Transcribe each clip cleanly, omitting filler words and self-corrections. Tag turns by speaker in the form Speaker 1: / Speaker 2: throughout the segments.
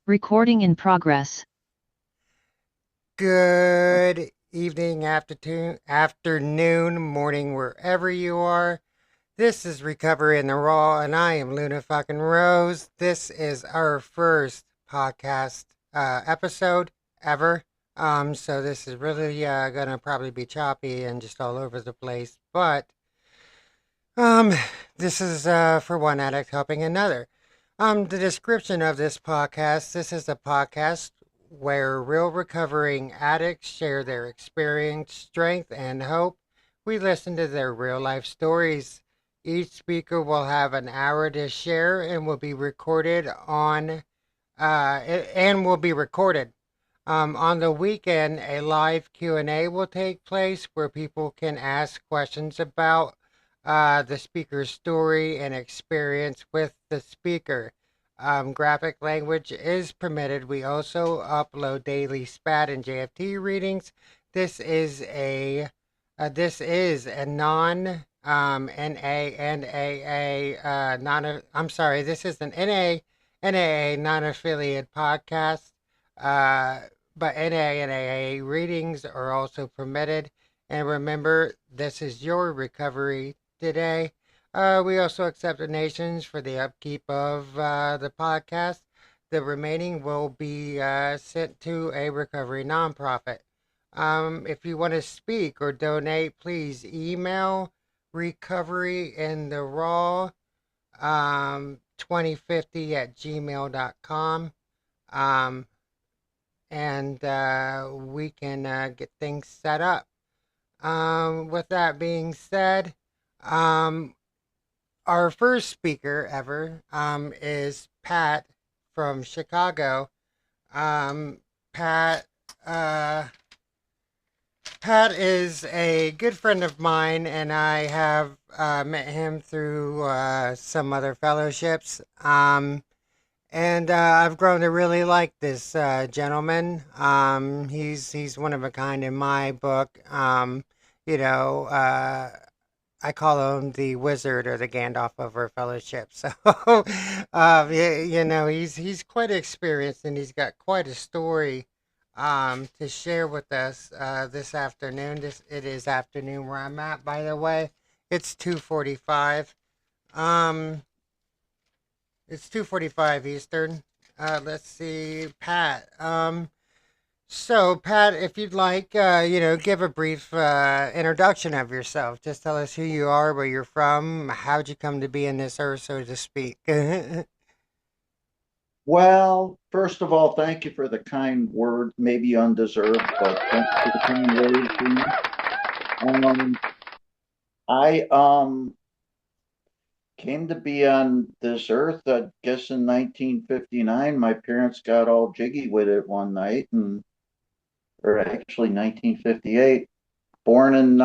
Speaker 1: Recording in progress.
Speaker 2: Good evening, afternoon, morning, wherever you are. This is Recovery in the Raw, and I am Luna fucking Rose. This is our first podcast episode ever. So this is really gonna probably be choppy and just all over the place. But um, this is for one addict helping another. The description of this podcast. This is a podcast where real recovering addicts share their experience, strength, and hope. We listen to their real life stories. Each speaker will have an hour to share and will be recorded on the weekend. A live Q&A will take place where people can ask questions about the speaker's story and experience with the speaker. Graphic language is permitted. We also upload daily SPAT and JFT readings. This is a non NANAA I'm sorry. This is an NAA non-affiliate podcast. Uh, but NANAA readings are also permitted. And remember, this is your recovery today. We also accept donations for the upkeep of the podcast. The remaining will be sent to a recovery nonprofit. If you want to speak or donate, please email recoveryintheraw 2050 at gmail.com. And we can get things set up. With that being said, um, our first speaker ever is Pat from Chicago. Um, Pat, uh, Pat is a good friend of mine, and I have met him through some other fellowships. And I've grown to really like this gentleman. He's one of a kind in my book. You know, I call him the wizard or the Gandalf of our fellowship. So, you know, he's quite experienced and he's got quite a story to share with us this afternoon. It is afternoon where I'm at, by the way. It's 2:45. Um, it's 2:45 Eastern. Let's see, Pat. So, Pat, if you'd like, give a brief introduction of yourself. Just tell us who you are, where you're from, how'd you come to be in this earth, so to speak.
Speaker 3: Well, first of all, thank you for the kind word, maybe undeserved, but thank you for the kind word for me. Um, I came to be on this earth, I guess in 1959. My parents got all jiggy with it one night, or actually 1958. Born and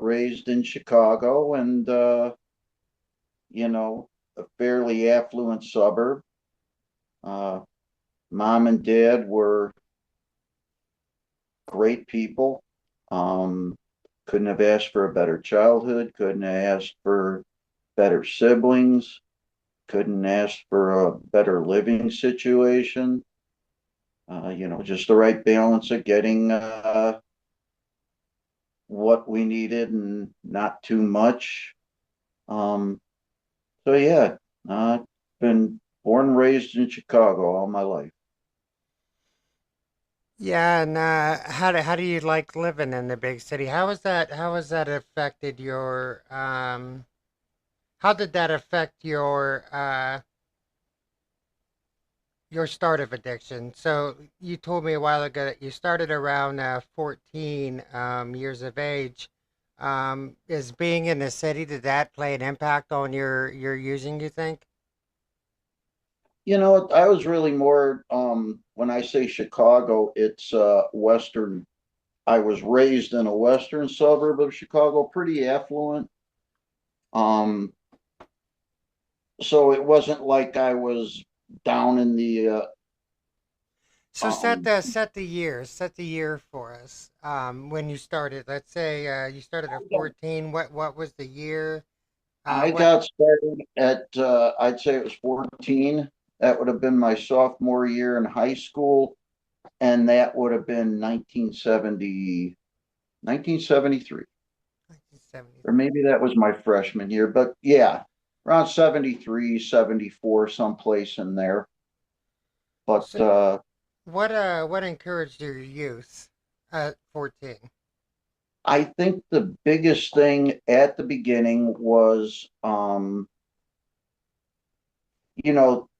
Speaker 3: raised in Chicago, and a fairly affluent suburb. Uh, Mom and dad were great people. Um, couldn't have asked for a better childhood, couldn't have asked for better siblings, couldn't ask for a better living situation. Just the right balance of getting what we needed and not too much. Um, so yeah, I've been born and raised in Chicago all my life.
Speaker 2: Yeah, and how do you like living in the big city? How has that affected your how did that affect your start of addiction? So you told me a while ago that you started around 14 years of age. Is being in the city, did that play an impact on your using, you think?
Speaker 3: I was really more when I say Chicago, it's western. I was raised in a western suburb of Chicago, pretty affluent. So it wasn't like I was down in the
Speaker 2: So
Speaker 3: Um,
Speaker 2: set the year for us. When you started, let's say you started at 14. What was the year?
Speaker 3: I
Speaker 2: What
Speaker 3: got started at, I'd say it was 14. That would have been my sophomore year in high school, and that would have been 1973, or
Speaker 2: 1973.
Speaker 3: maybe that was my freshman year, but yeah, around 73, 74, someplace in there. But
Speaker 2: So what encouraged your youth at 14?
Speaker 3: I think the biggest thing at the beginning was,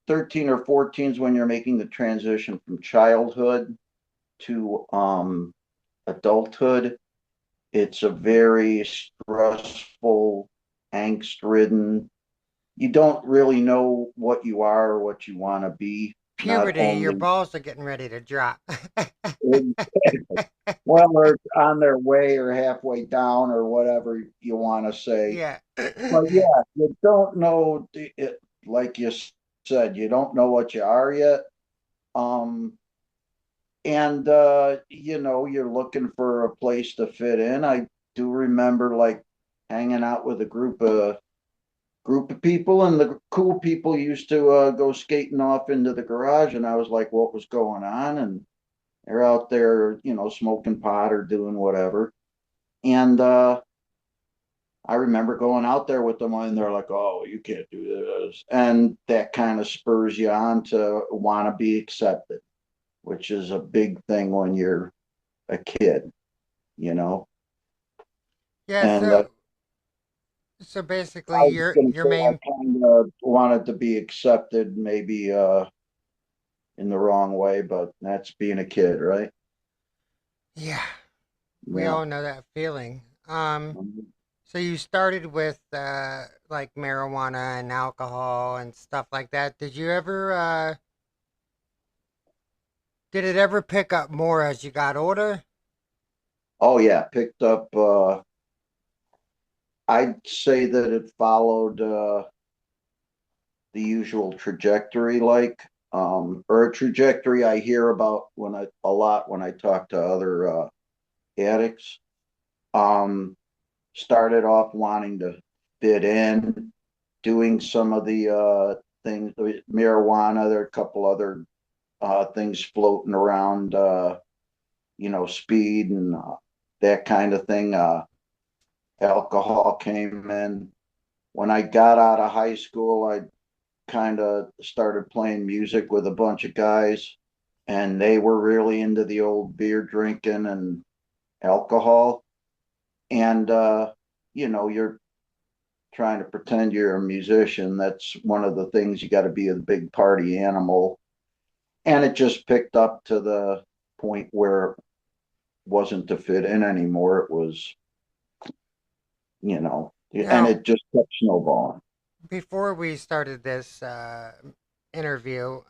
Speaker 3: 13 or 14 is when you're making the transition from childhood to adulthood. It's a very stressful, angst ridden. You don't really know what you are or what you want to be. Not
Speaker 2: Puberty, your
Speaker 3: only,
Speaker 2: balls are getting ready to drop.
Speaker 3: well, they're on their way or halfway down or whatever you want to say.
Speaker 2: Yeah.
Speaker 3: But yeah, you don't know it, like you said, you don't know what you are yet. Um, and you're looking for a place to fit in. I do remember like hanging out with a group of people, and the cool people used to go skating off into the garage, and I was like, what was going on? And they're out there, smoking pot or doing whatever. And I remember going out there with them, and they're like, oh, you can't do this. And that kind of spurs you on to want to be accepted, which is a big thing when you're a kid, you know.
Speaker 2: Yeah,
Speaker 3: And
Speaker 2: so
Speaker 3: I
Speaker 2: basically
Speaker 3: was going to
Speaker 2: your
Speaker 3: say
Speaker 2: main
Speaker 3: I kind of wanted to be accepted, maybe in the wrong way, but that's being a kid, right?
Speaker 2: yeah, we
Speaker 3: Yeah.
Speaker 2: all know that feeling. So you started with like marijuana and alcohol and stuff like that. Did it ever pick up more as you got older?
Speaker 3: Oh yeah, picked up. I'd say that it followed the usual trajectory, or a trajectory I hear about a lot when I talk to other addicts. Um, Started off wanting to fit in, doing some of the things, marijuana. There are a couple other things floating around, speed and that kind of thing. Alcohol came in. When I got out of high school, I kind of started playing music with a bunch of guys, and they were really into the old beer drinking and alcohol. And, you're trying to pretend you're a musician. That's one of the things. You got to be a big party animal. And it just picked up to the point where it wasn't to fit in anymore. It was, and
Speaker 2: Now,
Speaker 3: it just kept snowballing.
Speaker 2: before we started this interview,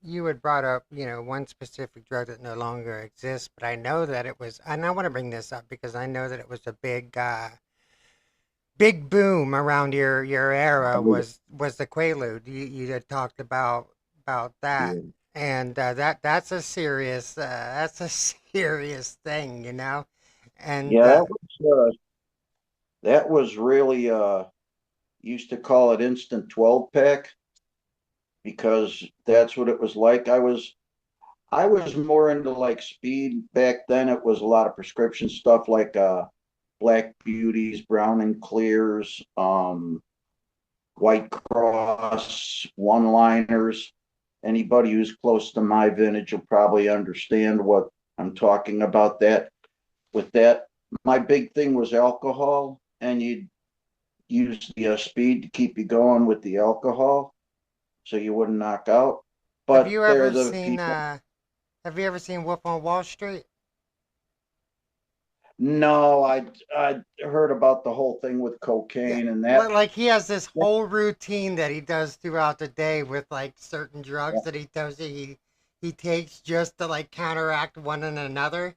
Speaker 2: you had brought up, one specific drug that no longer exists, but I know that it was, and I want to bring this up because I know that it was a big boom around your era was the Quaalude. You had talked about that, and that's a serious thing, and
Speaker 3: Yeah, that was really used to call it instant 12 pack because that's what it was like. I was more into like speed back then. It was a lot of prescription stuff like Black Beauties, Brown and Clears, White Cross, one liners. Anybody who's close to my vintage will probably understand what I'm talking about that. With that, my big thing was alcohol, and you'd use the speed to keep you going with the alcohol so you wouldn't knock out.
Speaker 2: have
Speaker 3: But
Speaker 2: you
Speaker 3: they're
Speaker 2: ever
Speaker 3: the
Speaker 2: seen
Speaker 3: people.
Speaker 2: uh have you ever seen Wolf on Wall Street?
Speaker 3: No, I heard about the whole thing with
Speaker 2: Yeah,
Speaker 3: cocaine and that.
Speaker 2: like he has this whole routine that he does throughout the day with like certain drugs that he tells you he takes just to like counteract one and another.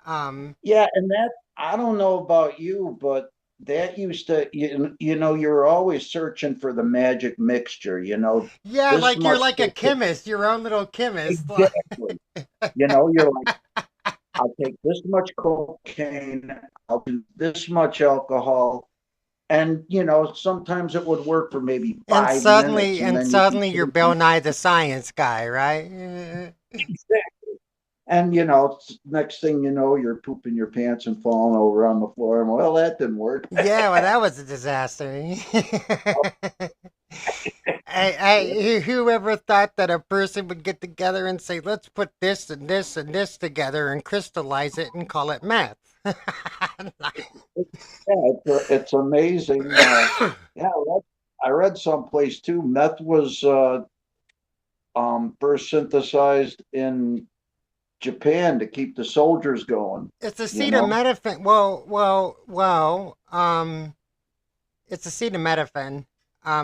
Speaker 2: Um,
Speaker 3: Yeah, and that I don't know about you, but that used to, you were always searching for the magic mixture,
Speaker 2: Yeah,
Speaker 3: this
Speaker 2: like you're
Speaker 3: much
Speaker 2: like a chemist, your own little chemist.
Speaker 3: exactly. You're like, I'll take this much cocaine, I'll do this much alcohol. And, sometimes it would work for maybe
Speaker 2: And
Speaker 3: 5 minutes,
Speaker 2: suddenly,
Speaker 3: and
Speaker 2: and
Speaker 3: then you'd be
Speaker 2: suddenly, you're Bill
Speaker 3: thinking,
Speaker 2: Nye the Science Guy, right?
Speaker 3: and, next thing you know, you're pooping your pants and falling over on the floor. And, well, that didn't work.
Speaker 2: Yeah, well, that was a disaster. Whoever thought that a person would get together and say, let's put this and this and this together and crystallize it and call it meth?
Speaker 3: Yeah, it's amazing. Yeah, I read someplace too. Meth was first synthesized in Japan to keep the soldiers going.
Speaker 2: It's
Speaker 3: You know,
Speaker 2: acetaminophen. It's acetaminophen,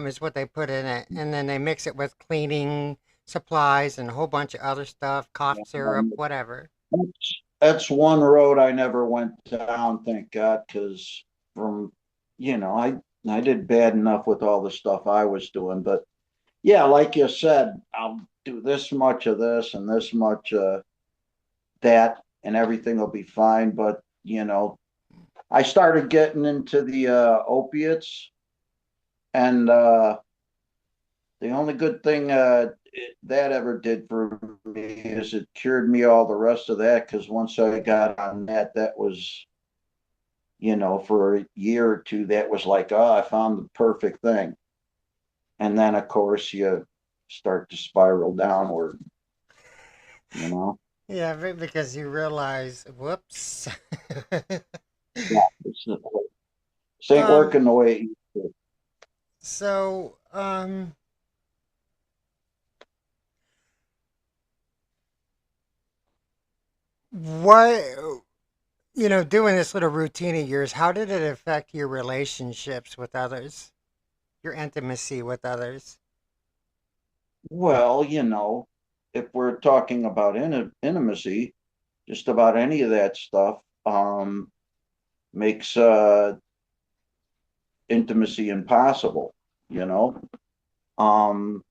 Speaker 2: is what they put in it, and then they mix it with cleaning supplies and a whole bunch of other stuff, cough syrup,
Speaker 3: and
Speaker 2: whatever.
Speaker 3: that's one road I never went down, thank God, because from I did bad enough with all the stuff I was doing, but yeah, like you said, I'll do this much of this and this much that, and everything will be fine. But I started getting into the opiates, and the only good thing that ever did for me is it cured me all the rest of that. Because once I got on that, that was for a year or two, that was like, oh, I found the perfect thing. And then of course you start to spiral downward. You know,
Speaker 2: Yeah, because you realize, whoops.
Speaker 3: yeah, this ain't
Speaker 2: um,
Speaker 3: working the way it used to.
Speaker 2: so, what, doing this little routine of yours, how did it affect your relationships with others, your intimacy with others?
Speaker 3: Well, if we're talking about intimacy, just about any of that stuff makes intimacy impossible, you know. Um,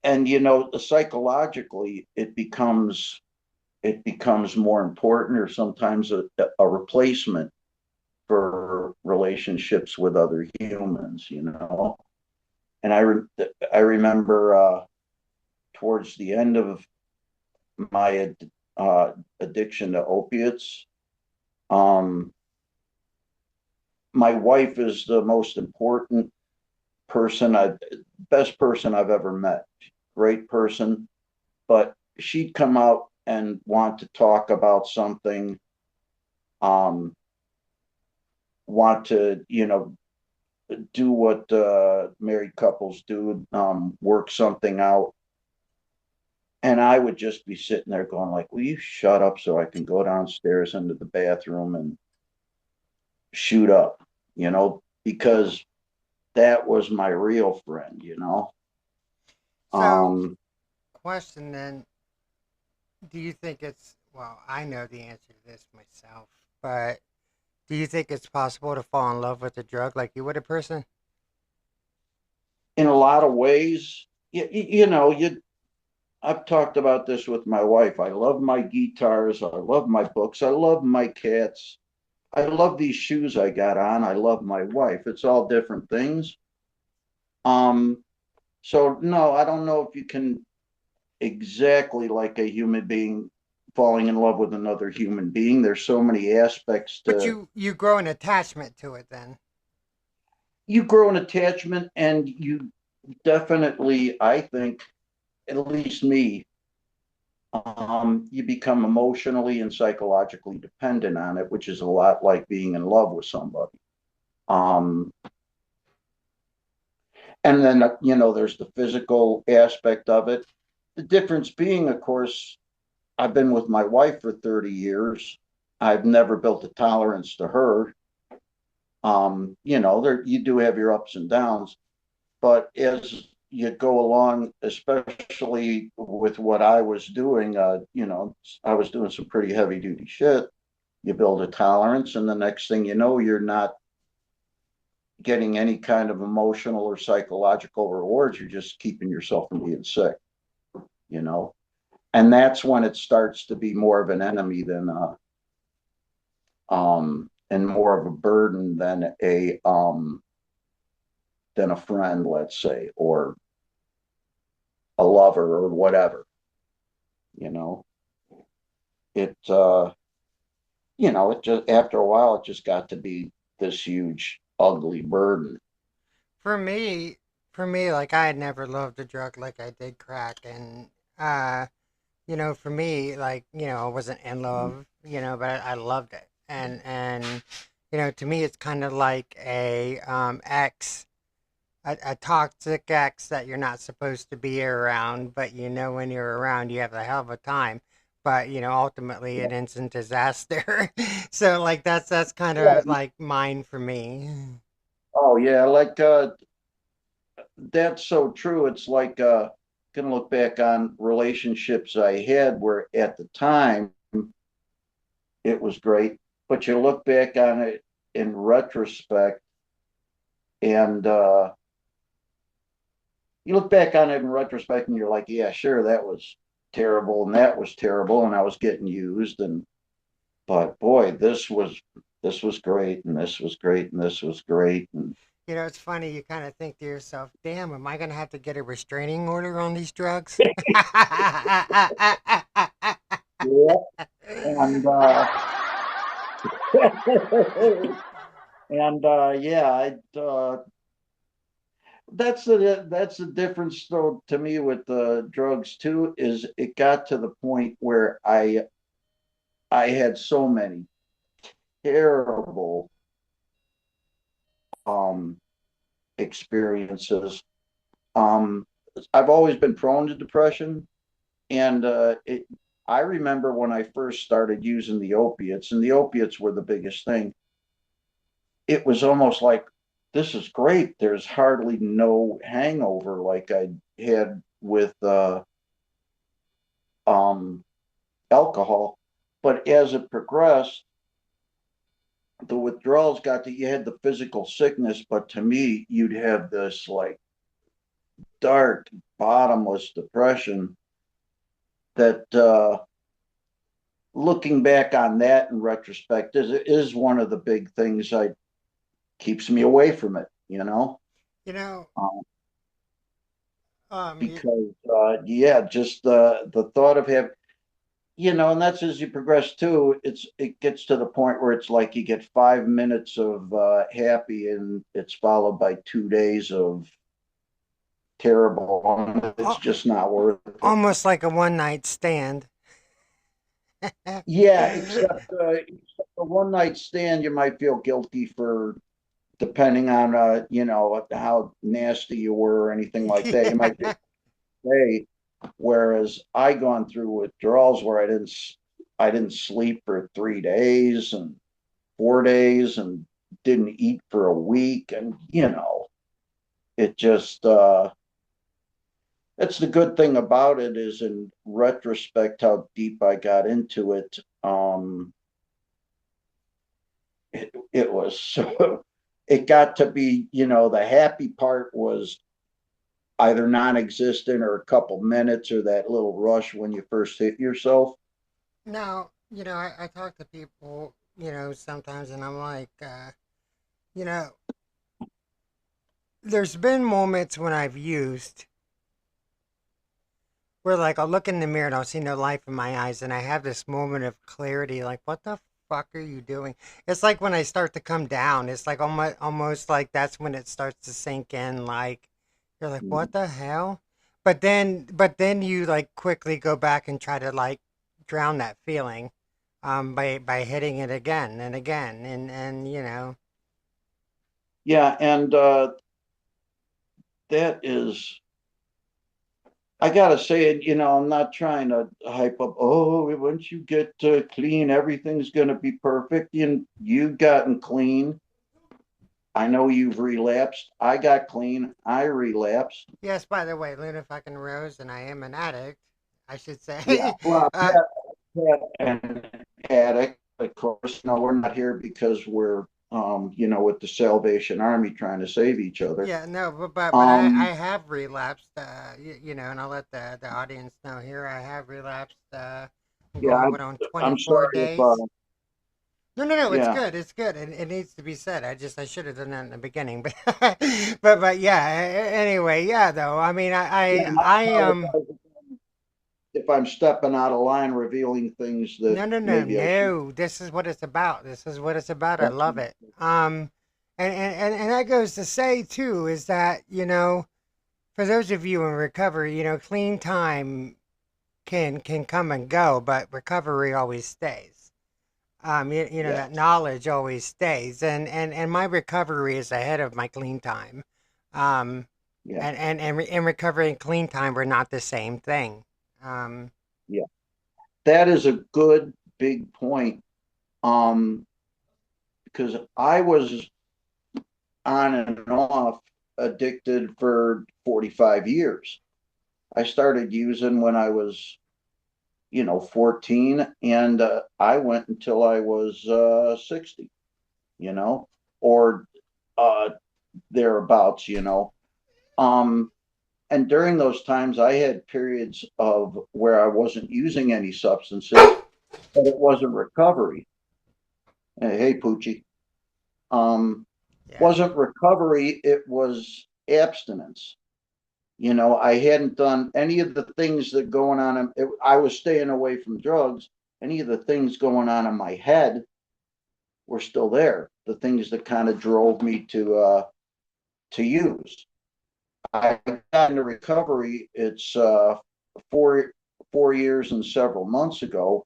Speaker 3: and psychologically, it becomes more important, or sometimes a replacement for relationships with other humans, And I remember towards the end of my addiction to opiates. Um, my wife is the most important best person I've ever met. Great person, but she'd come out and want to talk about something, um, want to, do what married couples do, work something out. And I would just be sitting there going like, will you shut up so I can go downstairs into the bathroom and shoot up, because that was my real friend.
Speaker 2: So,
Speaker 3: Um,
Speaker 2: question then, do you think it's, well, I know the answer to this myself, but do you think it's possible to fall in love with a drug like you would a person?
Speaker 3: in a lot of ways, I've talked about this with my wife. I love my guitars. I love my books. I love my cats. I love these shoes I got on. I love my wife. It's all different things. Um, so no, I don't know if you can exactly like a human being falling in love with another human being. There's so many aspects
Speaker 2: But
Speaker 3: to
Speaker 2: you grow an attachment to it then.
Speaker 3: you grow an attachment, and you definitely, I think, at least me, you become emotionally and psychologically dependent on it, which is a lot like being in love with somebody. Um, and then, there's the physical aspect of it. The difference being, of course, I've been with my wife for 30 years. I've never built a tolerance to her. There you do have your ups and downs, but as you go along, especially with what I was doing, I was doing some pretty heavy duty shit. You build a tolerance, and the next thing you know, you're not getting any kind of emotional or psychological rewards. You're just keeping yourself from being sick, you know? And that's when it starts to be more of an enemy and more of a burden than a friend, let's say, or a lover or whatever, you know? It, it just, after a while, it just got to be this huge, ugly burden.
Speaker 2: For me, like I had never loved a drug like I did crack, and uh, for me, like I wasn't in love, but I loved it, and to me, it's kind of like a ex, a toxic ex that you're not supposed to be around, but when you're around, you have a hell of a time. But ultimately, it ends in disaster. So, like that's kind of
Speaker 3: Yeah.
Speaker 2: like mine for me.
Speaker 3: Oh yeah, like that's so true. It's like gonna look back on relationships I had where at the time it was great, but you look back on it in retrospect and you look back on it in retrospect and you're like, yeah, sure, that was terrible and that was terrible and I was getting used and but boy, this was great and this was great and this was great and
Speaker 2: It's funny. You kind of think to yourself, "Damn, am I gonna have to get a restraining order on these drugs?"
Speaker 3: yeah, and and yeah, that's the difference though to me with the drugs too is it got to the point where I had so many terrible um experiences. Um I've always been prone to depression and I remember when I first started using the opiates and the opiates were the biggest thing. It was almost like this is great. There's hardly no hangover like I had with um alcohol. But as it progressed, the withdrawals got to you had the physical sickness, but to me, you'd have this like dark, bottomless depression that looking back on that in retrospect is one of the big things I keeps me away from it,
Speaker 2: you know,
Speaker 3: um,
Speaker 2: um, you,
Speaker 3: because yeah, just the thought of having and that's as you progress too. It gets to the point where it's like you get 5 minutes of happy, and it's followed by 2 days of terrible. And it's
Speaker 2: al-
Speaker 3: just not worth it.
Speaker 2: almost like a one night stand.
Speaker 3: Yeah, except a one night stand, you might feel guilty for depending on how nasty you were or anything like that. You might feel
Speaker 2: Yeah.
Speaker 3: hey, whereas I gone through withdrawals where I didn't sleep for 3 days and 4 days and didn't eat for a week and it just that's the good thing about it is in retrospect how deep I got into it. It was so it got to be the happy part was either non-existent or a couple minutes or that little rush when you first hit yourself.
Speaker 2: Now, I talk to people, sometimes, and I'm like, you know, there's been moments when I've used where, like, I'll look in the mirror and I'll see no life in my eyes, and I have this moment of clarity, like, what the fuck are you doing? It's like when I start to come down, it's like almost like that's when it starts to sink in, like, you're like, what the hell? But then you like quickly go back and try to like drown that feeling, by hitting it again and again, and
Speaker 3: Yeah, and that is I gotta say it, I'm not trying to hype up, oh, once you get clean, everything's gonna be perfect. And you've gotten clean. I know you've relapsed. I got clean. I relapsed.
Speaker 2: Yes, by the way, Luna fucking Rose, and I am an addict, I should
Speaker 3: Yeah,
Speaker 2: say.
Speaker 3: well,
Speaker 2: uh,
Speaker 3: yeah, yeah, an addict. of course, no, we're not here because we're, with the Salvation Army trying to save each other.
Speaker 2: Yeah, no, but I
Speaker 3: Um,
Speaker 2: have relapsed. And I'll let the audience know here. I have relapsed. I'm
Speaker 3: yeah,
Speaker 2: going on
Speaker 3: I'm
Speaker 2: 24
Speaker 3: sorry if,
Speaker 2: days. No, it's
Speaker 3: yeah,
Speaker 2: good. It's good. It needs to be said. I should have done that in the beginning, but yeah. Anyway, yeah. Though I mean,
Speaker 3: yeah, and I apologize if I'm stepping out of line, revealing things that maybe I should.
Speaker 2: no. This is what it's about. This is what it's about. I love it. And that goes to say too is that for those of you in recovery, clean time can come and go, but recovery always stays.
Speaker 3: Yeah,
Speaker 2: That knowledge always stays, and my recovery is ahead of my clean time. Um,
Speaker 3: yeah,
Speaker 2: and recovery and clean time were not the same thing. Um,
Speaker 3: yeah. That is a good big point. Um, because I was on and off addicted for 45 years. I started using when I was, 14, and I went until I was 60, you know, or uh, thereabouts. Um, and during those times, I had periods of where I wasn't using any substances, but it wasn't recovery. Hey, Poochie. Um,
Speaker 2: yeah.
Speaker 3: wasn't recovery, it was abstinence. I hadn't done any of the things that going on. I was staying away from drugs. Any of the things going on in my head were still there. The things that kind of drove me to use. I got into recovery. It's four 4 years and several months ago.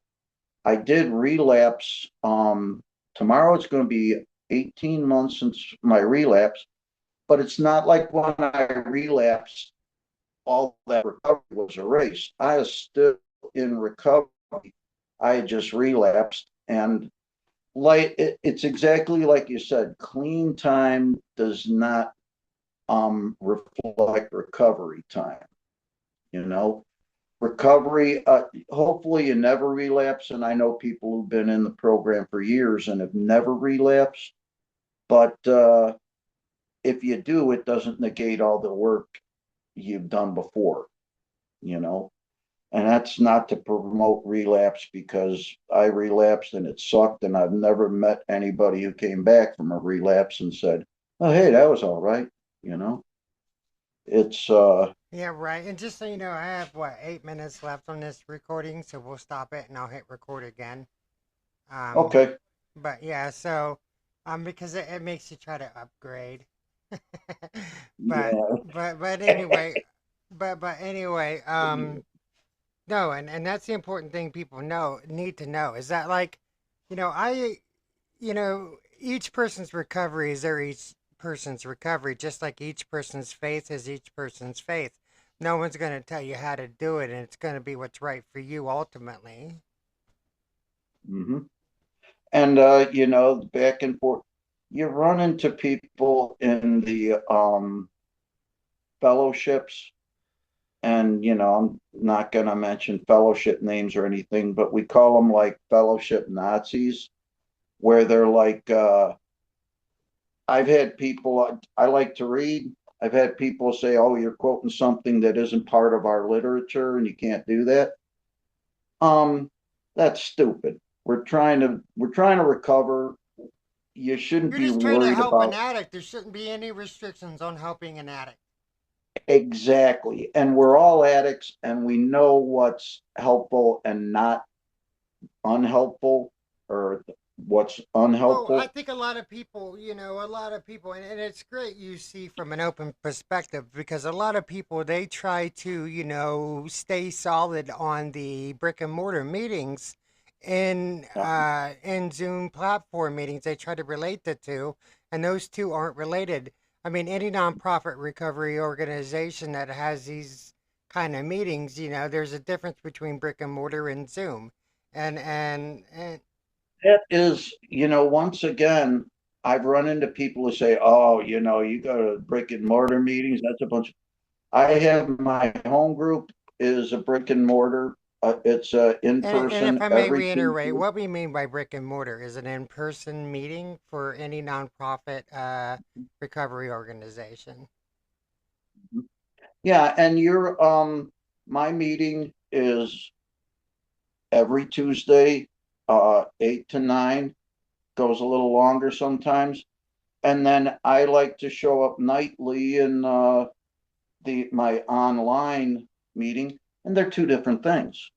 Speaker 3: I did relapse. Tomorrow it's going to be 18 months since my relapse, but it's not like when I relapsed all that recovery was erased. I was still in recovery. I had just relapsed. And it's exactly like you said, clean time does not reflect recovery time. You know, recovery, hopefully you never relapse. And I know people who've been in the program for years and have never relapsed. But if you do, it doesn't negate all the work you've done before, you know. And that's not to promote relapse because I relapsed and it sucked. And I've never met anybody who came back from a relapse and said, oh, hey, that was all right. You know, it's,
Speaker 2: Yeah, right. And just so you know, I have 8 minutes left on this recording, so we'll stop it and I'll hit record again. Um,
Speaker 3: okay.
Speaker 2: but yeah, so because it makes you try to upgrade. but
Speaker 3: Yeah.
Speaker 2: but anyway, but anyway, no, and that's the important thing people need to know is that each person's recovery is their each person's recovery, just like each person's faith is each person's faith. No one's going to tell you how to do it, and it's going to be what's right for you ultimately.
Speaker 3: Mm-hmm. And, back and forth, you run into people in the fellowships. And, I'm not going to mention fellowship names or anything, but we call them like fellowship Nazis, where they're like, I've had people, I like to read. I've had people say, oh, you're quoting something that isn't part of our literature and you can't do that. Um, that's stupid. We're trying to recover. You shouldn't
Speaker 2: You're
Speaker 3: be
Speaker 2: just trying to
Speaker 3: worried
Speaker 2: help an
Speaker 3: about
Speaker 2: addict. There shouldn't be any restrictions on helping an addict.
Speaker 3: exactly. And we're all addicts and we know what's helpful and not unhelpful or what's
Speaker 2: Well, I
Speaker 3: unhelpful.
Speaker 2: think a lot of people, and it's great you see from an open perspective because a lot of people, they try to, stay solid on the brick and mortar meetings in Zoom platform meetings. They try to relate the two, and those two aren't related. I mean, any nonprofit recovery organization that has these kind of meetings, there's a difference between brick and mortar and Zoom. And
Speaker 3: That is, once again, I've run into people who say, oh, you go to brick and mortar meetings. That's a bunch. I have my home group is a brick and mortar. It's in
Speaker 2: And if
Speaker 3: person
Speaker 2: I may
Speaker 3: every
Speaker 2: reiterate,
Speaker 3: Tuesday.
Speaker 2: what we mean by brick and mortar is an in-person meeting for any nonprofit recovery organization.
Speaker 3: Yeah, and my meeting is every Tuesday, 8 to 9, goes a little longer sometimes. And then I like to show up nightly in the my online meeting, and they're two different things.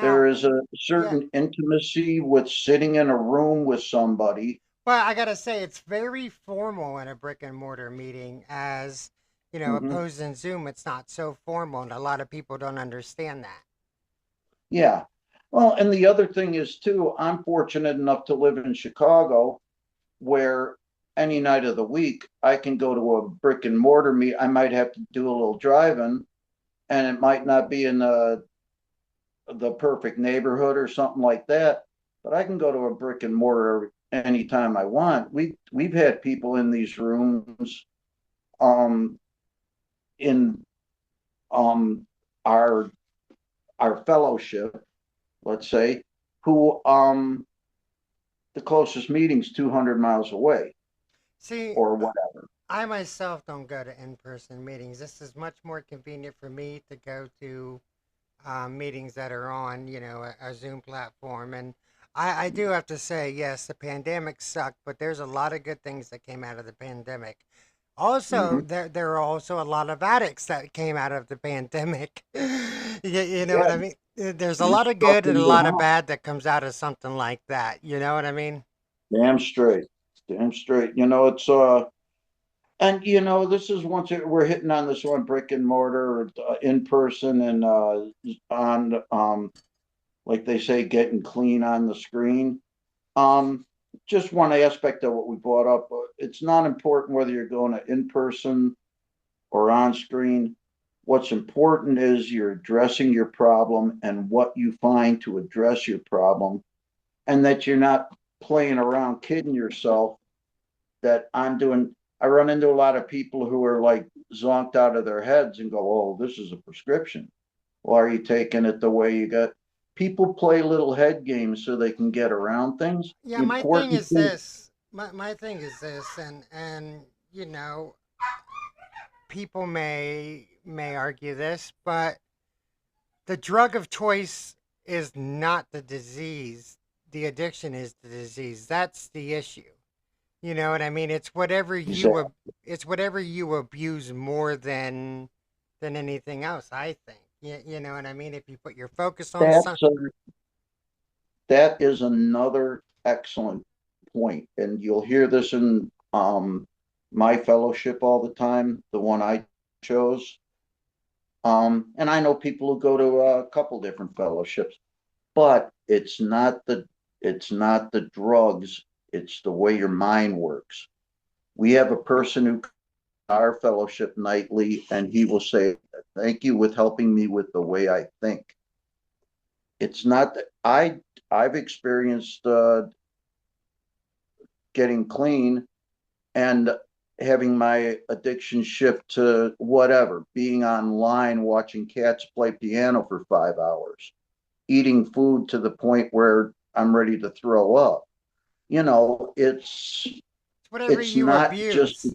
Speaker 3: There
Speaker 2: Now,
Speaker 3: is a
Speaker 2: yeah,
Speaker 3: certain intimacy with sitting in a room with somebody.
Speaker 2: well, I gotta say it's very formal in a brick and mortar meeting, as you know,
Speaker 3: Mhm.
Speaker 2: opposed in Zoom, it's not so formal, and a lot of people don't understand that.
Speaker 3: Yeah. Well, and the other thing is too, I'm fortunate enough to live in Chicago where any night of the week I can go to a brick and mortar meet. I might have to do a little driving, and it might not be in the perfect neighborhood or something like that, but I can go to a brick and mortar anytime I want. We've had people in these rooms um in um our our fellowship, let's say, who the closest meeting's 200 miles away
Speaker 2: See,
Speaker 3: or whatever.
Speaker 2: I myself don't go to in-person meetings. This is much more convenient for me to go to meetings that are on, a Zoom platform. And I do have to say, yes, the pandemic sucked, but there's a lot of good things that came out of the pandemic. Also,
Speaker 3: Mm-hmm.
Speaker 2: there are also a lot of addicts that came out of the pandemic. You know what
Speaker 3: Yeah,
Speaker 2: I mean? There's a
Speaker 3: you're
Speaker 2: lot of
Speaker 3: stuck
Speaker 2: good and
Speaker 3: in
Speaker 2: a
Speaker 3: your
Speaker 2: lot of
Speaker 3: house.
Speaker 2: bad that comes out of something like that. You know what I mean?
Speaker 3: Damn straight. Damn straight. It's and this is we're hitting on this one brick and mortar, in person, and on like they say, getting clean on the screen. Um, just one aspect of what we brought up. It's not important whether you're going to in person or on screen. What's important is you're addressing your problem and what you find to address your problem, and that you're not playing around kidding yourself that I'm doing. I run into a lot of people who are like zonked out of their heads and go, "Oh, this is a prescription." Well, are you taking it the way you got? People play little head games so they can get around things.
Speaker 2: Yeah,
Speaker 3: The
Speaker 2: my thing
Speaker 3: important
Speaker 2: is
Speaker 3: thing,
Speaker 2: this. My thing is this, and people may argue this, but the drug of choice is not the disease. The addiction is the disease. That's the issue. You know what I mean?
Speaker 3: exactly.
Speaker 2: It's whatever you abuse more than anything else, I think. You know what I mean? If you put your focus on some
Speaker 3: That's a, that is another excellent point, and you'll hear this in my fellowship all the time, the one I chose. And I know people who go to a couple different fellowships, but it's not the drugs, it's the way your mind works. We have a person who our fellowship nightly, and he will say, "Thank you with helping me with the way I think." It's not that I've experienced getting clean and having my addiction shift to whatever, being online watching cats play piano for 5 hours, eating food to the point where I'm ready to throw up. You know, it's
Speaker 2: it's whatever
Speaker 3: it's
Speaker 2: you
Speaker 3: not just
Speaker 2: abuse.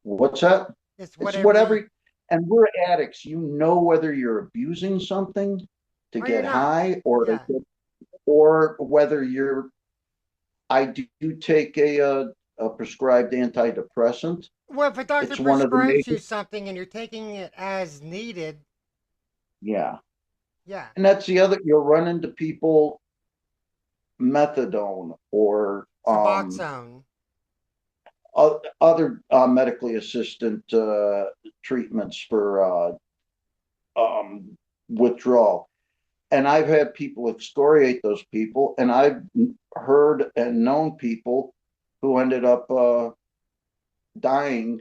Speaker 3: what's that?
Speaker 2: It's
Speaker 3: It's
Speaker 2: whatever you
Speaker 3: whatever, and we're addicts. You know whether you're abusing something to
Speaker 2: or you're
Speaker 3: get
Speaker 2: not.
Speaker 3: high or
Speaker 2: Yeah.
Speaker 3: whether you're. I do take a prescribed antidepressant.
Speaker 2: Well, if a doctor
Speaker 3: It's one of the
Speaker 2: prescribes
Speaker 3: major.
Speaker 2: you something and you're taking it as needed,
Speaker 3: Yeah,
Speaker 2: yeah.
Speaker 3: and that's the other. You'll run into people methadone or
Speaker 2: Suboxone.
Speaker 3: other medically assisted treatments for withdrawal. And I've had people excoriate those people, and I've heard and known people who ended up dying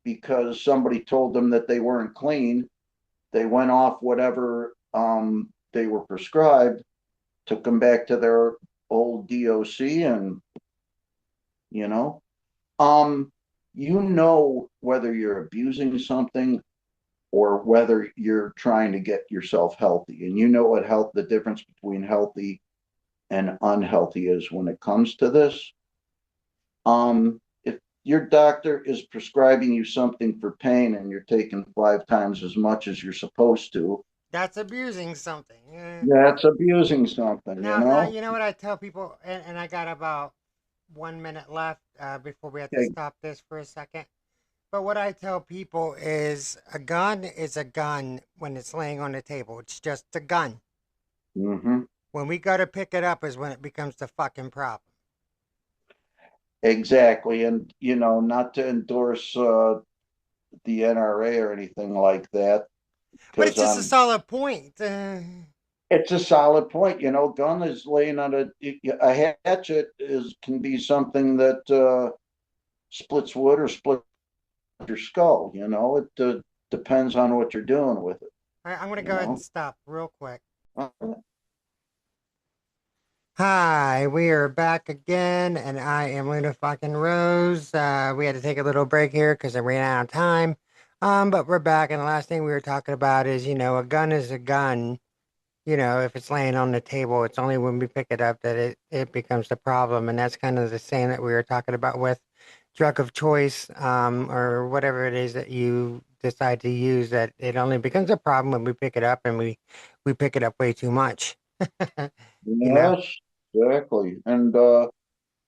Speaker 3: because somebody told them that they weren't clean. They went off whatever they were prescribed, took them back to their old DOC, and you know, um, whether you're abusing something or whether you're trying to get yourself healthy. And you know what the difference between healthy and unhealthy is when it comes to this. If your doctor is prescribing you something for pain and you're taking 5 times as much as you're supposed to,
Speaker 2: That's abusing something.
Speaker 3: that's abusing something, you
Speaker 2: Now,
Speaker 3: know?
Speaker 2: you know what I tell people, and I got about 1 minute left before we have to
Speaker 3: Okay.
Speaker 2: stop this for a second. But what I tell people is a gun is a gun when it's laying on the table. It's just a gun.
Speaker 3: Mm-hmm.
Speaker 2: When we go to pick it up is when it becomes the fucking problem.
Speaker 3: Exactly. And, not to endorse the NRA or anything like that,
Speaker 2: But
Speaker 3: because
Speaker 2: it's just a solid point.
Speaker 3: it's a solid point. Gun is laying on a hatchet can be something that splits wood or splits your skull. It depends on what you're doing with it.
Speaker 2: All right, I'm going to
Speaker 3: You
Speaker 2: go ahead and
Speaker 3: know.
Speaker 2: stop real quick.
Speaker 3: Uh,
Speaker 2: Hi, we are back again, and I am Luna fucking Rose. We had to take a little break here because I ran out of time. But we're back, and the last thing we were talking about is, a gun is a gun. If it's laying on the table, it's only when we pick it up that it becomes the problem. And that's kind of the same that we were talking about with drug of choice, or whatever it is that you decide to use, that it only becomes a problem when we pick it up and we pick it up way too much. you know?
Speaker 3: yes, exactly. And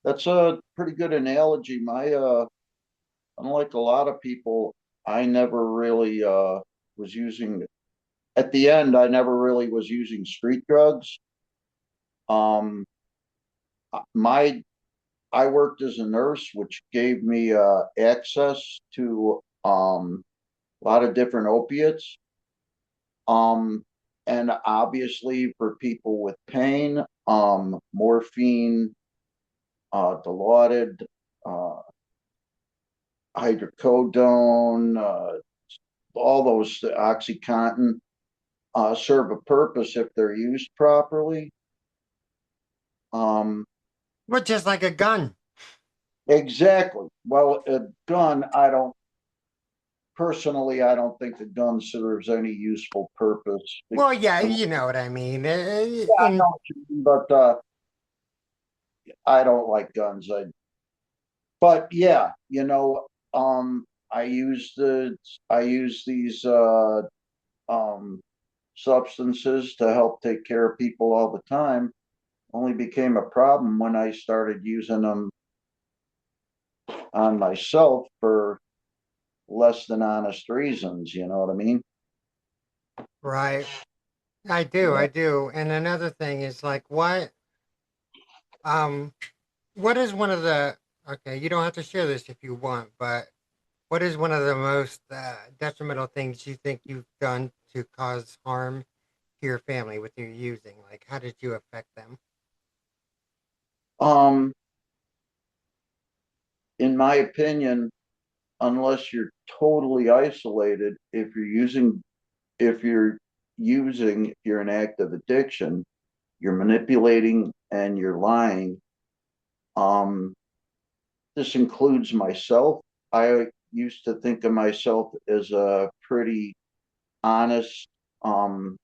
Speaker 3: that's a pretty good analogy. Unlike a lot of people, I never really was using. At the end, I never really was using street drugs. Um, my I worked as a nurse, which gave me access to a lot of different opiates. Um, and obviously, for people with pain, morphine, Dilaudid, uh, hydrocodone, all those OxyContin serve a purpose if they're used properly. Um,
Speaker 2: But just like a gun.
Speaker 3: exactly. Well, a gun, I don't think the gun serves any useful purpose.
Speaker 2: Well, yeah, you know what I mean.
Speaker 3: I know what you mean, but I don't like guns. But yeah, I use these um, substances to help take care of people all the time. Only became a problem when I started using them on myself for less than honest reasons. You know what I mean?
Speaker 2: right. I do,
Speaker 3: Yeah.
Speaker 2: I do. And another thing is like um what is one of the okay, you don't have to share this if you want, but what is one of the most detrimental things you think you've done to cause harm to your family with your using? Like, how did you affect them?
Speaker 3: Um, in my opinion, unless you're totally isolated, if you're an active addiction, you're manipulating and you're lying. Um, this includes myself. I used to think of myself as a pretty honest, um,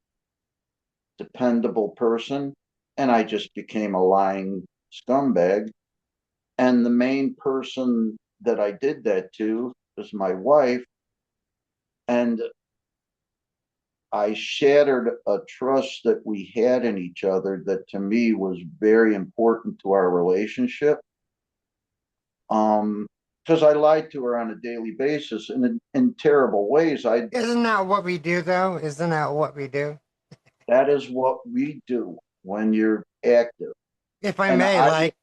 Speaker 3: dependable person, and I just became a lying scumbag. And the main person that I did that to was my wife, and I shattered a trust that we had in each other that to me was very important to our relationship. Um, because I lied to her on a daily basis in terrible ways.
Speaker 2: Isn't that what we do though? Isn't that what we do?
Speaker 3: That is what we do when you're active.
Speaker 2: If I
Speaker 3: And
Speaker 2: may, like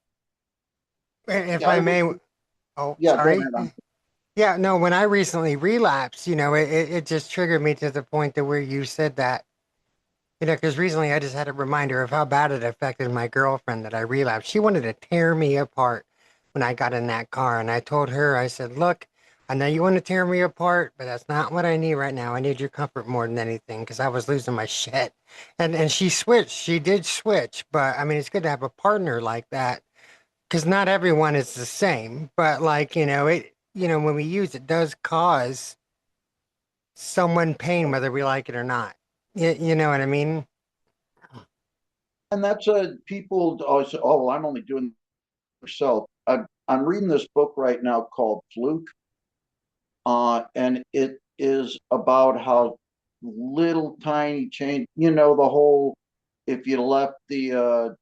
Speaker 2: if I
Speaker 3: I would,
Speaker 2: may oh,
Speaker 3: yeah, go
Speaker 2: sorry.
Speaker 3: ahead.
Speaker 2: Yeah, no, when I recently relapsed, it just triggered me to the point to where you said that. Because recently I just had a reminder of how bad it affected my girlfriend that I relapsed. She wanted to tear me apart when I got in that car. And I told her, I said, look, I know you want to tear me apart, but that's not what I need right now. I need your comfort more than anything because I was losing my shit. And she switched. She did switch. But I mean, it's good to have a partner like that because not everyone is the same. But like, when we use it does cause someone pain, whether we like it or not. You know what I mean?
Speaker 3: And that's a people always say, oh, well, I'm only doing it for self. I'm reading this book right now called Fluke, and it is about how little tiny change, the whole, if you left the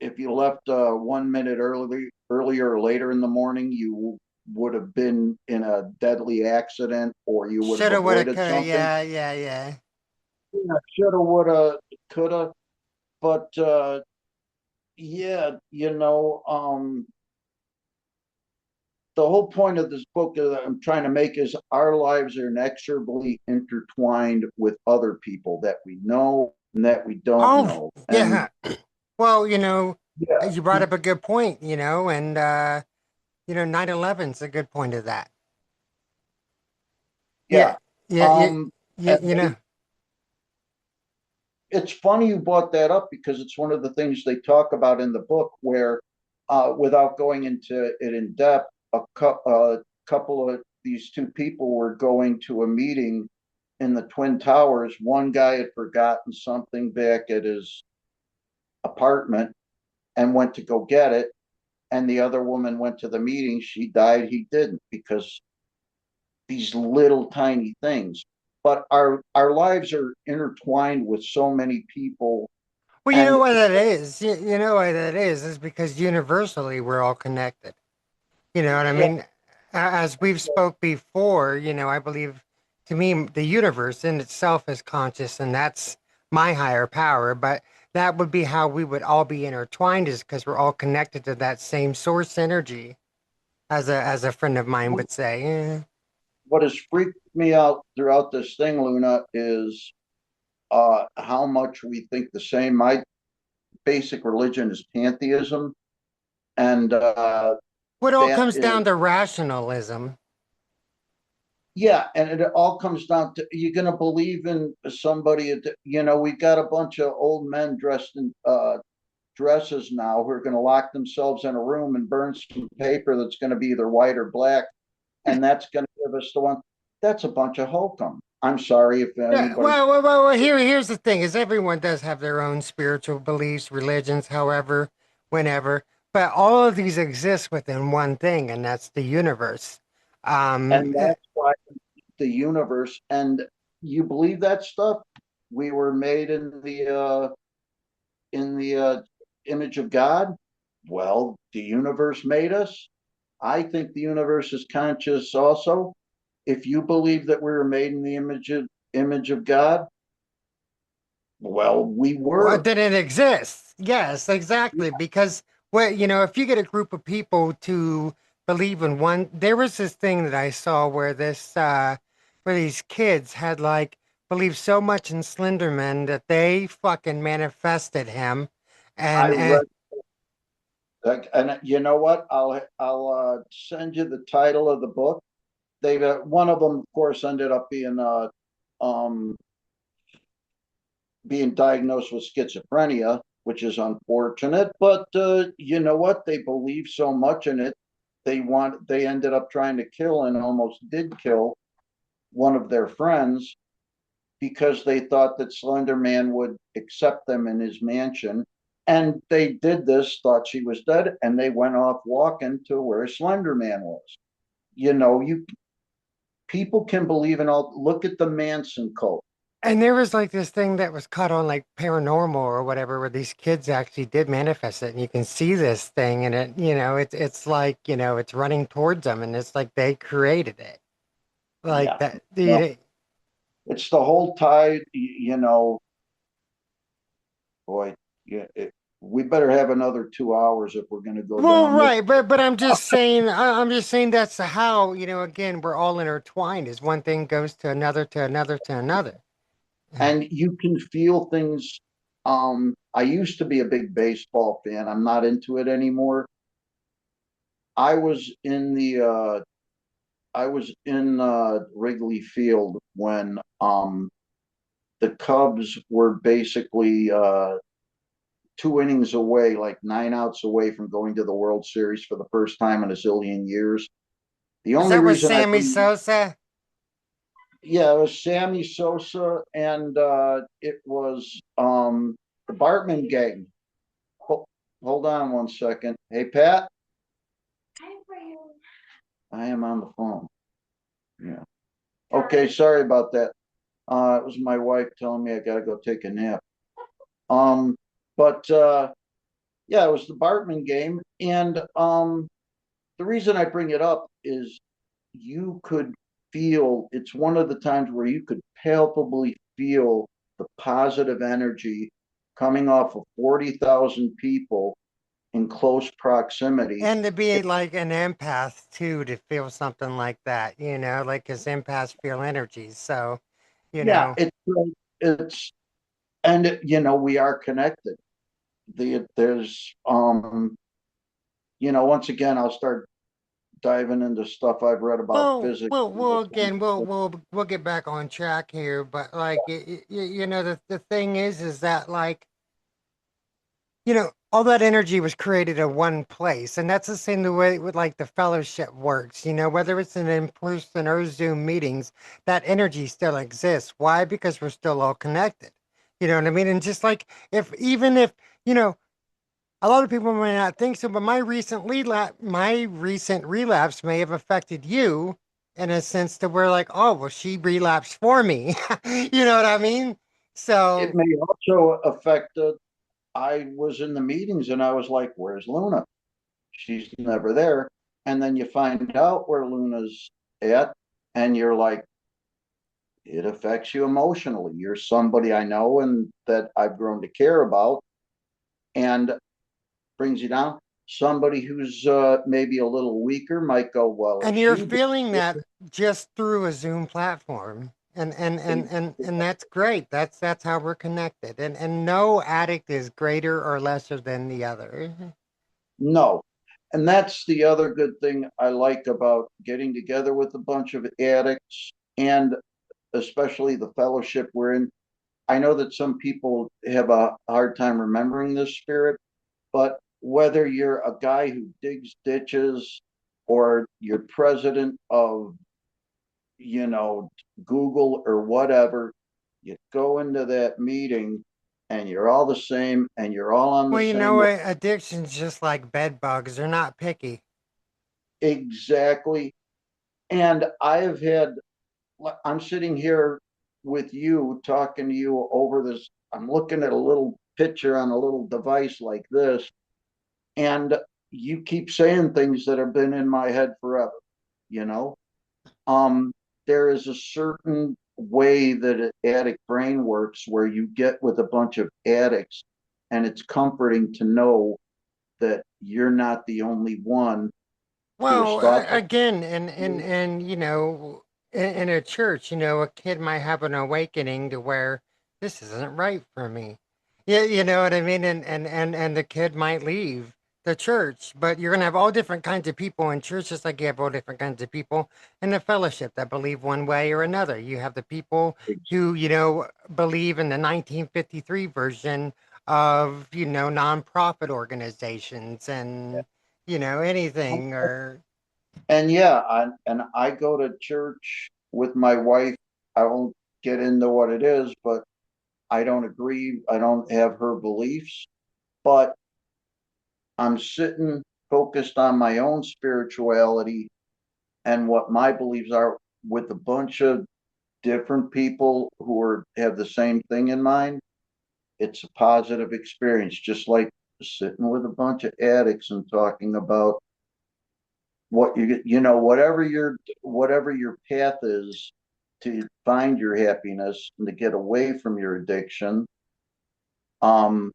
Speaker 3: if you left 1 minute earlier or later in the morning, you would have been in a deadly accident or you would have
Speaker 2: Shoulda, woulda,
Speaker 3: avoided
Speaker 2: coulda.
Speaker 3: something.
Speaker 2: Yeah, yeah, yeah.
Speaker 3: Yeah, shoulda, woulda, coulda. But yeah, the whole point of this book that I'm trying to make is our lives are inexorably intertwined with other people that we know and that we don't
Speaker 2: Oh,
Speaker 3: know. And
Speaker 2: yeah. Well,
Speaker 3: yeah,
Speaker 2: you brought up a good point, and 9/11's a good point of that. Yeah,
Speaker 3: yeah.
Speaker 2: yeah, yeah,
Speaker 3: Um,
Speaker 2: yeah,
Speaker 3: and it's funny you brought that up because it's one of the things they talk about in the book where, without going into it in depth, a couple of these two people were going to a meeting in the Twin Towers. One guy had forgotten something back at his apartment and went to go get it. And the other woman went to the meeting. She died. He didn't because these little tiny things. But our lives are intertwined with so many people.
Speaker 2: Well, you know
Speaker 3: And
Speaker 2: why that is. You know why that is because universally we're all connected. You know what I
Speaker 3: yeah,
Speaker 2: mean? As we've spoke before, I believe to me the universe in itself is conscious, and that's my higher power. But that would be how we would all be intertwined, is because we're all connected to that same source energy, as a friend of mine would say. Eh.
Speaker 3: what has freaked me out throughout this thing, Luna, is how much we think the same. My basic religion is pantheism, and
Speaker 2: What all
Speaker 3: that
Speaker 2: comes
Speaker 3: is,
Speaker 2: down to rationalism.
Speaker 3: yeah, and it all comes down to you're going to believe in somebody. We've got a bunch of old men dressed in dresses now who are going to lock themselves in a room and burn some paper that's going to be either white or black, and that's going to give us the one. That's a bunch of hokum. I'm sorry if
Speaker 2: Yeah,
Speaker 3: anybody.
Speaker 2: well, here's the thing: is everyone does have their own spiritual beliefs, religions, however, whenever, but all of these exist within one thing, and that's the universe.
Speaker 3: And
Speaker 2: Eh,
Speaker 3: that's why the universe, and you believe that stuff. We were made in the image of God. Well, the universe made us. I think the universe is conscious also. If you believe that we were made in the image of God, well, we
Speaker 2: well,
Speaker 3: were.
Speaker 2: then it exists. Yes, exactly. Because if you get a group of people to believe in one, there was this thing that I saw where these kids had like believed so much in Slenderman that they fucking manifested him,
Speaker 3: I
Speaker 2: and
Speaker 3: read, and you know what? I'll send you the title of the book. They one of them, of course, ended up um being diagnosed with schizophrenia, which is unfortunate. But you know what? They believe so much in it. They ended up trying to kill and almost did kill one of their friends because they thought that Slender Man would accept them in his mansion. And they did this, thought she was dead, and they went off walking to where Slender Man was. You people can believe in all. Look at the Manson cult.
Speaker 2: there was like this thing that was caught on like paranormal or whatever, where these kids actually did manifest it, and you can see this thing, and it's like it's running towards them, and it's like they created it, like
Speaker 3: Yeah,
Speaker 2: that.
Speaker 3: well, it's the whole tide. Boy, yeah, we better have another 2 hours if we're going to go
Speaker 2: Well,
Speaker 3: down this.
Speaker 2: right, but I'm just saying that's how again we're all intertwined. As one thing goes to another, to another, to another.
Speaker 3: And you can feel things. I used to be a big baseball fan. I'm not into it anymore. I was in the I was in Wrigley Field when the Cubs were basically 2 innings away, like 9 outs away from going to the World Series for the first time in a zillion years. The
Speaker 2: Is
Speaker 3: only
Speaker 2: that with
Speaker 3: reason I
Speaker 2: Sammy
Speaker 3: bring
Speaker 2: Sosa?
Speaker 3: Yeah, it was Sammy Sosa, and it was the Bartman gang. Hold, hold on one second. Hey, Pat, I am on the phone. Yeah. Okay, sorry about that. It was my wife telling me I gotta go take a nap. Um, but yeah, it was the Bartman game, and the reason I bring it up is you could feel it's one of the times where you could palpably feel the positive energy coming off of 40,000 people in close proximity.
Speaker 2: And to be like an empath too, to feel something like that, like because empaths feel energies. So, you
Speaker 3: Yeah,
Speaker 2: know,
Speaker 3: it's and we are connected. There's once again I'll start diving into stuff I've read about
Speaker 2: well,
Speaker 3: physics
Speaker 2: well,
Speaker 3: and
Speaker 2: well.
Speaker 3: this kind
Speaker 2: Again,
Speaker 3: of stuff.
Speaker 2: we'll get back on track here. But like, the thing is that like all that energy was created in one place. And that's the same the way with like the fellowship works, whether it's in person or Zoom meetings, that energy still exists. Why? Because we're still all connected. You know what I mean? And just like even if, you know, a lot of people may not think so, but my recent relapse may have affected you in a sense to where like, oh, well, she relapsed for me. You know what I mean?
Speaker 3: It
Speaker 2: So,
Speaker 3: may also affect I was in the meetings and I was like, where's Luna? She's never there. And then you find out where Luna's at, and you're like, it affects you emotionally. You're somebody I know and that I've grown to care about, and brings you down. Somebody who's maybe a little weaker might go, well, if
Speaker 2: and you're
Speaker 3: she
Speaker 2: feeling
Speaker 3: did
Speaker 2: that just through a Zoom platform. And that's great. That's how we're connected. And no addict is greater or lesser than the other.
Speaker 3: no. And that's the other good thing I like about getting together with a bunch of addicts, and especially the fellowship we're in. I know that some people have a hard time remembering this spirit, but whether you're a guy who digs ditches or you're president of, you know, Google or whatever, you go into that meeting and you're all the same and you're all on the
Speaker 2: Well,
Speaker 3: same
Speaker 2: addiction's just like bed bugs. They're not picky.
Speaker 3: exactly. And I've had, I'm sitting here with you talking to you over this. I'm looking at a little picture on a little device like this, and you keep saying things that have been in my head forever, you know? um there is a certain way that an addict brain works where you get with a bunch of addicts, and it's comforting to know that you're not the only one who has
Speaker 2: Well,
Speaker 3: thought that.
Speaker 2: again, and in a church, a kid might have an awakening to where this isn't right for me. Yeah, you know what I mean? And the kid might leave the church, but you're gonna have all different kinds of people in church, just like you have all different kinds of people in the fellowship that believe one way or another. You have the people who, believe in the 1953 version of, nonprofit organizations and anything or
Speaker 3: And yeah, I go to church with my wife. I won't get into what it is, but I don't agree. I don't have her beliefs, but I'm sitting focused on my own spirituality and what my beliefs are with a bunch of different people who have the same thing in mind. It's a positive experience, just like sitting with a bunch of addicts and talking about what whatever your path is to find your happiness and to get away from your addiction. um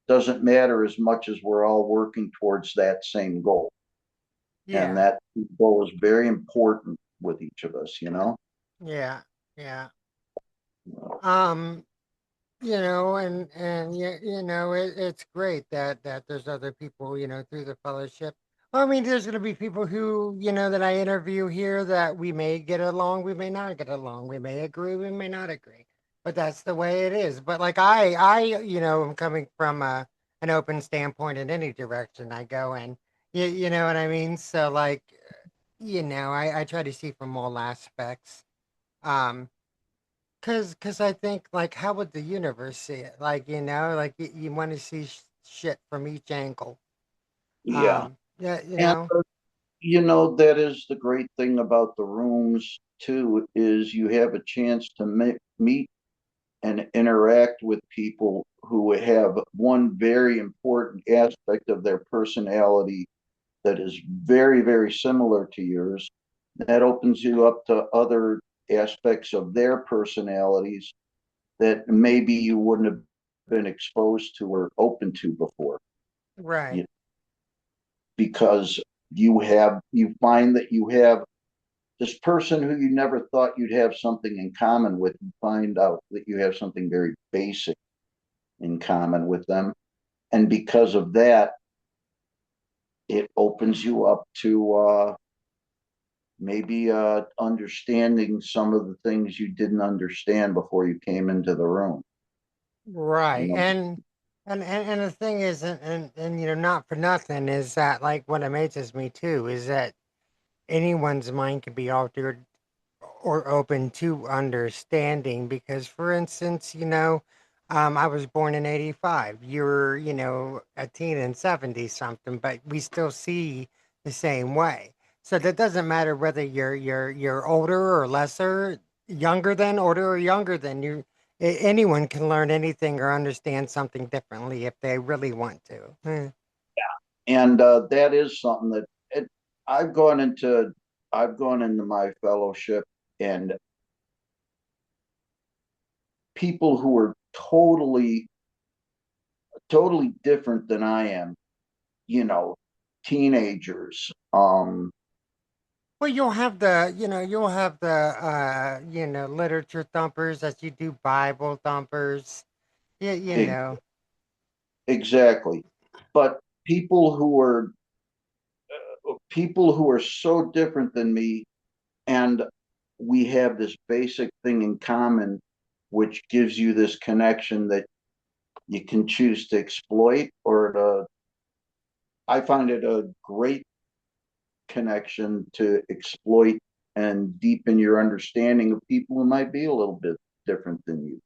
Speaker 3: doesn't matter as much as we're all working towards that same goal, and
Speaker 2: yeah,
Speaker 3: that goal is very important with each of us.
Speaker 2: yeah, yeah. Um, and it's great that there's other people, through the fellowship. Well, I mean, there's going to be people who, that I interview here that we may get along, we may not get along, we may agree, we may not agree, but that's the way it is. But like am coming from an open standpoint in any direction I go in. You know what I mean? So like, I try to see from all aspects. Um, cause I think like how would the universe see it? Like like you want to see shit from each angle.
Speaker 3: Yeah.
Speaker 2: Yeah,
Speaker 3: And that is the great thing about the rooms too, is you have a chance to meet and interact with people who have one very important aspect of their personality that is very, very similar to yours. That opens you up to other aspects of their personalities that maybe you wouldn't have been exposed to or open to before.
Speaker 2: right,
Speaker 3: Because you find that you have this person who you never thought you'd have something in common with. You find out that you have something very basic in common with them, and because of that, it opens you up to maybe understanding some of the things you didn't understand before you came into the room. You
Speaker 2: right,
Speaker 3: know,
Speaker 2: and the thing is, and not for nothing is that like what amazes me too is that anyone's mind can be altered or open to understanding because for instance I was born in 85. You're a teen in 70 something, but we still see the same way. So that doesn't matter whether you're older or lesser, younger than, older or younger than you. Anyone can learn anything or understand something differently if they really want to.
Speaker 3: and that is something that I've gone into. I've gone into my fellowship, and people who are totally different than I am, you know, teenagers.
Speaker 2: Well, you'll have the literature thumpers as you do Bible thumpers. Yeah,
Speaker 3: Exactly. But people who are so different than me, and we have this basic thing in common, which gives you this connection that you can choose to exploit or to. I find it a great connection to exploit and deepen your understanding of people who might be a little bit different than you.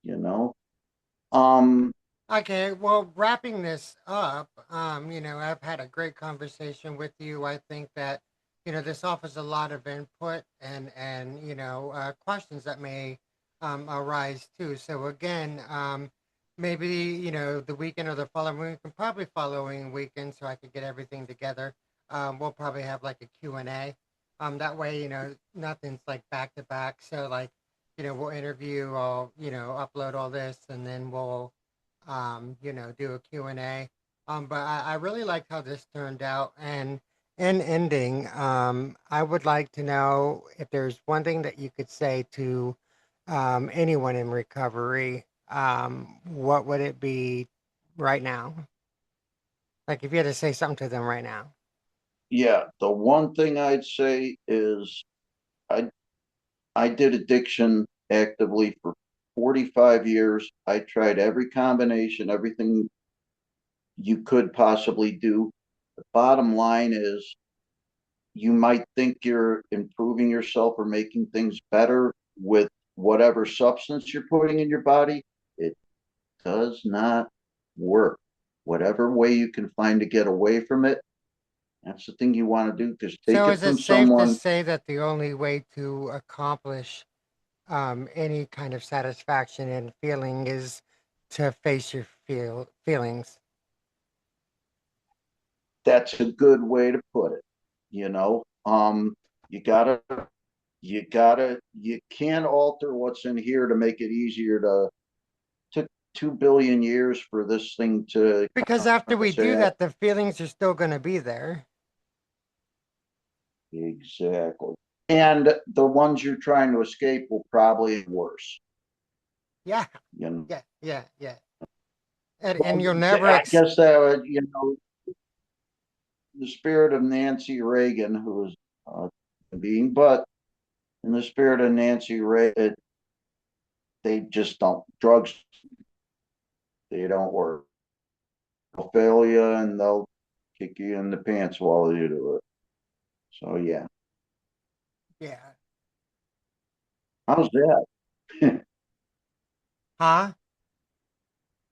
Speaker 3: You know. Um.
Speaker 2: Okay, well, wrapping this up, I've had a great conversation with you. I think that, this offers a lot of input and questions that may arise too. So again, maybe, the weekend or the following week, and probably following weekend, so I could get everything together. We'll probably have like a Q&A. That way, nothing's like back to back. So like, we'll interview, I'll, upload all this, and then we'll do a Q&A. But I really liked how this turned out. And in ending, I would like to know if there's one thing that you could say to anyone in recovery, what would it be right now? Like if you had to say something to them right now.
Speaker 3: Yeah. The one thing I'd say is I I did addiction actively for 45 years. I tried every combination, everything you could possibly do. The bottom line is you might think you're improving yourself or making things better with whatever substance you're putting in your body. It does not work. Whatever way you can find to get away from it, that's the thing you want to do, because take
Speaker 2: So
Speaker 3: it
Speaker 2: is it
Speaker 3: from
Speaker 2: safe to
Speaker 3: someone.
Speaker 2: say that the only way to accomplish any kind of satisfaction and feeling is to face your feelings?
Speaker 3: That's a good way to put it. You know, you gotta, you can't alter what's in here to make it easier to. Took 2 billion years for this thing to
Speaker 2: Because after we do
Speaker 3: say
Speaker 2: that, the feelings are still going to be there.
Speaker 3: exactly. And the ones you're trying to escape will probably be worse.
Speaker 2: Yeah,
Speaker 3: You know,
Speaker 2: yeah. And
Speaker 3: well,
Speaker 2: you'll never
Speaker 3: I guess that the spirit of Nancy Reagan, who was being, but in the spirit of Nancy Reagan, they just don't drugs. They don't work. They'll fail you and they'll kick you in the pants while you do it. So yeah.
Speaker 2: yeah.
Speaker 3: How's that?
Speaker 2: Huh?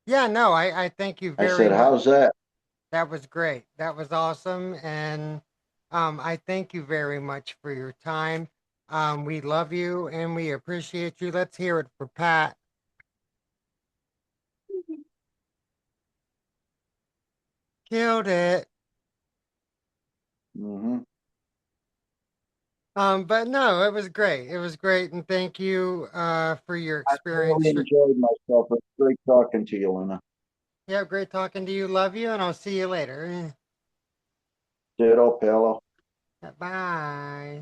Speaker 2: Yeah, no, I thank you
Speaker 3: I
Speaker 2: very
Speaker 3: said,
Speaker 2: much.
Speaker 3: how's that?
Speaker 2: That was great. That was awesome. And I thank you very much for your time. We love you and we appreciate you. Let's hear it for Pat. Killed it.
Speaker 3: Hmm.
Speaker 2: But no, it was great. It was great. And thank you for your
Speaker 3: I
Speaker 2: experience.
Speaker 3: thoroughly enjoyed myself. It's great talking to you, Lena.
Speaker 2: Yeah, great talking to you. Love you. And I'll see you later.
Speaker 3: Ditto, Palo.
Speaker 2: Bye.